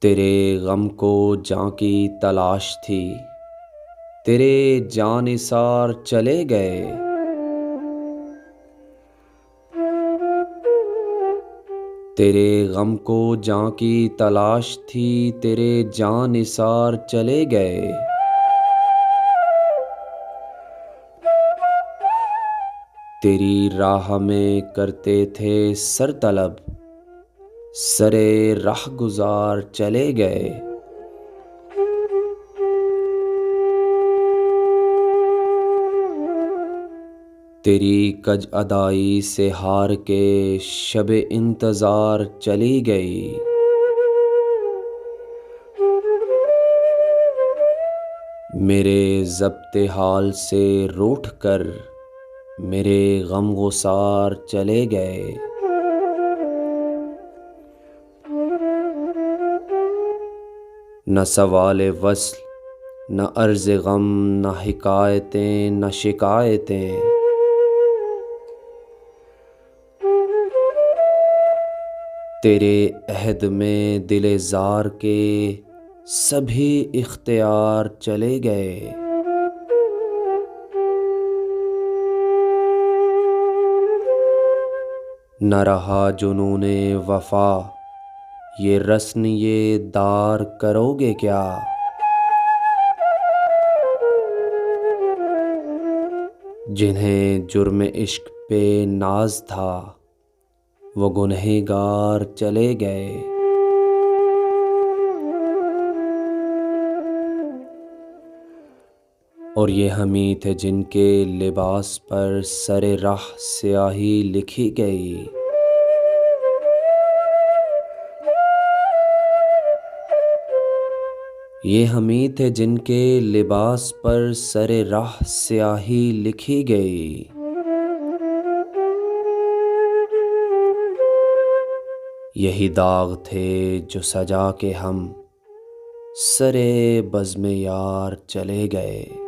تیرے غم کو جاں کی تلاش تھی، تیرے جاں نثار چلے گئے۔ تیرے غم کو جاں کی تلاش تھی، تیرے جاں نثار چلے گئے۔ تیری راہ میں کرتے تھے سر طلب، سرے راہ گزار چلے گئے۔ تیری کج ادائی سے ہار کے شب انتظار چلی گئی۔ میرے ضبط حال سے روٹھ کر میرے غم گسار چلے گئے۔ نہ سوال وصل، نہ عرض غم، نہ حکایتیں، نہ شکایتیں۔ تیرے عہد میں دل زار کے سبھی اختیار چلے گئے۔ نہ رہا جنون وفا، یہ رسن یہ دار کرو گے کیا؟ جنہیں جرم عشق پہ ناز تھا، وہ گنہگار چلے گئے۔ اور یہ ہمیں تھے جن کے لباس پر سر راہ سیاہی لکھی گئی۔ یہ ہمیں تھے جن کے لباس پر سر راہ سیاہی لکھی گئی۔ یہی داغ تھے جو سجا کے ہم سرے بزم یار چلے گئے۔